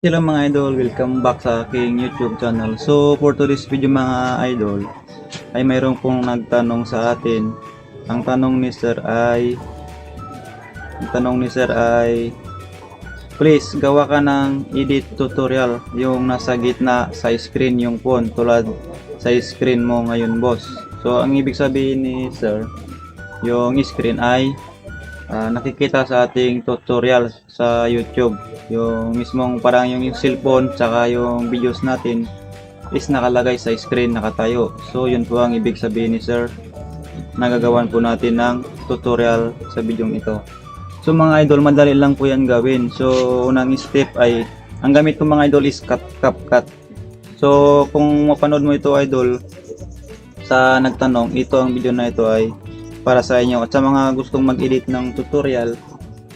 Hello mga idol, welcome back sa aking YouTube channel. So for today's video mga idol, ay mayroon pong nagtanong sa atin. Ang tanong ni Sir ay, please gawa ka ng edit tutorial yung nasa gitna sa screen yung phone tulad sa screen mo ngayon boss. So ang ibig sabihin ni Sir, yung screen ay nakikita sa ating tutorial sa YouTube. Yung mismong parang yung cellphone tsaka yung videos natin is nakalagay sa screen nakatayo. So yun po ang ibig sabihin ni Sir. Nagagawan po natin ng tutorial sa video ito. So mga idol, madali lang po yan gawin. So unang step ay ang gamit ko mga idol is CapCut. So kung mapanood mo ito idol, sa nagtanong, ito ang video na ito ay para sa inyo. At sa mga gustong mag-edit ng tutorial,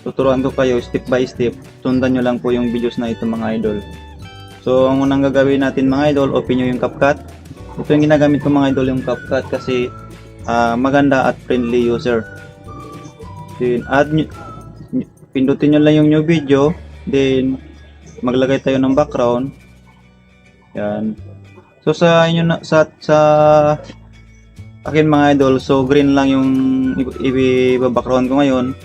tuturuan ko kayo step by step. Sundan nyo lang po yung videos na ito mga idol. So ang unang gagawin natin mga idol, open nyo yung CapCut. Ito yung ginagamit ko mga idol, yung CapCut kasi maganda at friendly user. Then pindutin nyo lang yung new video, then maglagay tayo ng background. Yan. So sa inyo na, sa akin mga idol, so green lang yung i-background ko ngayon.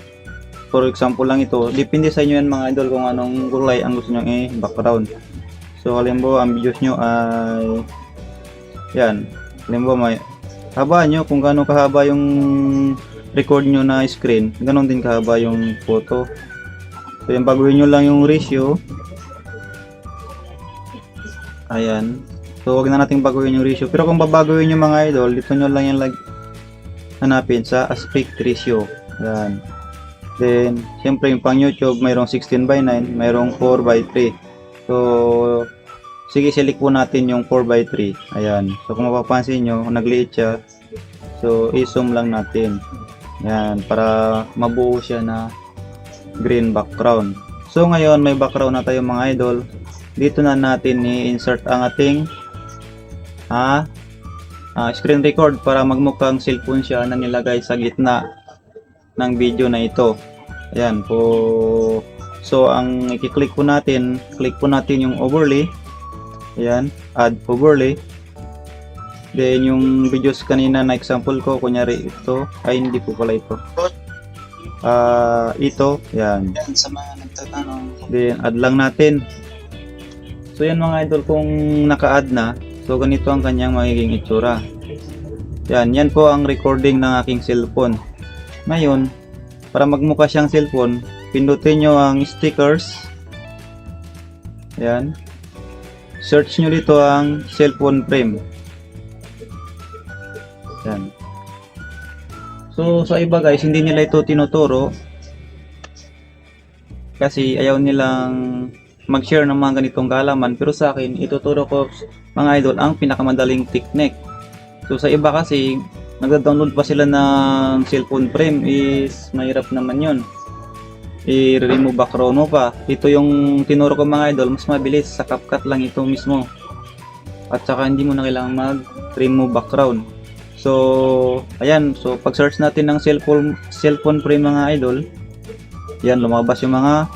For example lang ito, depende sa inyo yan mga idol kung anong kulay ang gusto nyo i-background. So halimbawa ang videos nyo ay yan, halimbawa may haba nyo, kung gaano kahaba yung record nyo na screen, ganon din kahaba yung photo. So yung baguhin nyo lang yung ratio. Ayan. So wag na nating baguhin yung ratio. Pero kung babaguhin yung mga idol, dito nyo lang yung hanapin sa aspect ratio. Ayan. Then, siyempre yung pang YouTube, mayroong 16:9, mayroong 4:3. So, sige, select po natin yung 4:3. Ayan. So kung mapapansin nyo, nagliit siya. So, i-zoom lang natin. Ayan. Para mabuo siya na green background. So ngayon, may background na tayo mga idol. Dito na natin i-insert ang ating screen record para magmukhang cellphone siya na nilagay sa gitna ng video na ito. Ayan po. So ang i-click po natin, click po natin yung overlay. Ayan, add overlay. Then yung videos kanina na example ko, kunyari ito, ay hindi po pala ito. Ito, yan. Sa mga nagtatanong. Then add lang natin. So yan mga idol, kung naka-add na, so ganito ang kanyang magiging itsura. Yan po ang recording ng aking cellphone. Ngayon, para magmukha siyang cellphone, pindutin nyo ang stickers. Yan. Search nyo dito ang cellphone frame. Yan. So sa iba guys, hindi nila ito tinuturo kasi ayaw nilang mag-share ng mga ganitong kaalaman, pero sa akin ituturo ko mga idol ang pinakamadaling technique. So sa iba kasi nagda-download pa sila ng cellphone frame, is mahirap naman yun, i-remove background mo pa. Ito yung tinuro ko mga idol, mas mabilis, sa CapCut lang ito mismo, at saka hindi mo na kailangan mag-remove background. So ayan, so pag search natin ng cellphone frame mga idol, yan, lumabas yung mga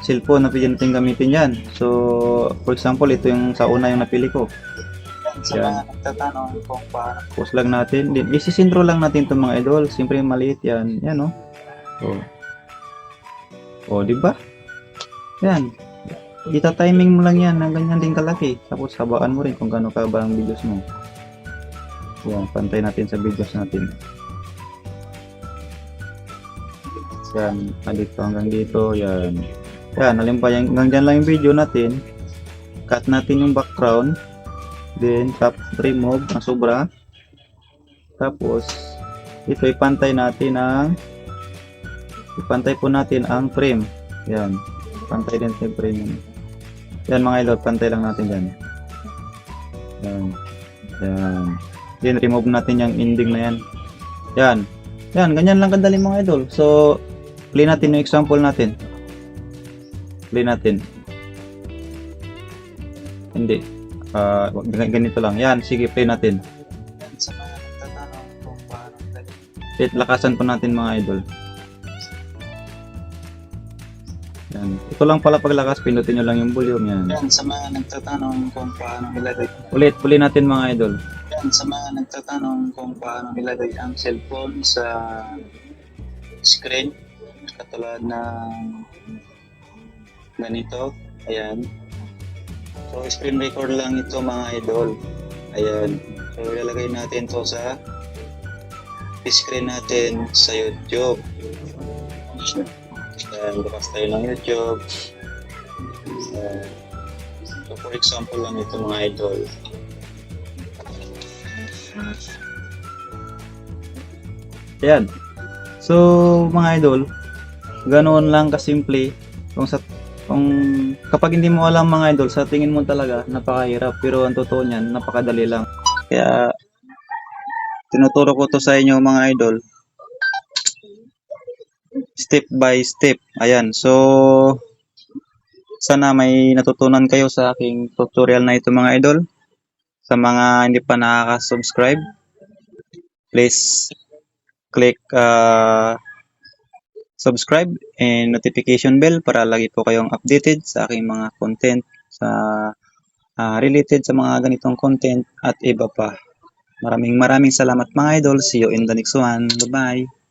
cellphone na pwede natin gamitin yan. So for example, ito yung sa una yung napili ko. Sa mga nagtatanong kung paano, post lang natin, din isisintro lang natin itong mga idol. Siyempre maliit yan, yan, no? Oh, di ba? Yan, ita-timing mo lang yan ng ganyan din kalaki, tapos habaan mo rin kung gaano kahaba ang videos mo. Yan, pantay natin sa videos natin. Yan, dito hanggang dito, yan. Yan, halimbawa hanggang dyan lang yung video natin. Cut natin yung background. Then, tap remove ang sobra. Tapos, ito ipantay natin ipantay po natin ang frame. Yan, pantay din sa frame. Yan mga idol, pantay lang natin dyan. Yan. Yan. Then remove natin yung ending na yan. Yan, ganyan lang kadali mga idol. So play natin yung example natin. Play natin. Hindi. Ganito lang. Yan, sige, play natin. Sa mga nagtatanong kung paano lakasan po natin mga idol. Yan. Ito Ito lang pala paglakas, pindutin nyo lang yung volume yan. Yan, sa mga nagtatanong kung paano nilagay. Ulit natin mga idol. Yan, sa mga nagtatanong kung paano nilagay ang cellphone sa screen, katulad ng ganito. Ayan. So, screen record lang ito mga idol. Ayan. So, ilalagay natin to sa screen natin sa YouTube. Ayan, bukas tayo ng YouTube. So, for example lang ito mga idol. Ayan. So, mga idol, ganoon lang kasimple. Kung kapag hindi mo alam mga idol, sa tingin mo talaga napakahirap, pero ang totoo niyan, napakadali lang. Kaya tinuturo ko to sa inyo mga idol, step by step. Ayan. So, sana may natutunan kayo sa aking tutorial na ito mga idol. Sa mga hindi pa nakaka-subscribe, please click subscribe and notification bell para lagi po kayong updated sa aking mga content sa related sa mga ganitong content at iba pa. Maraming salamat mga idol. See you in the next one. Bye-bye.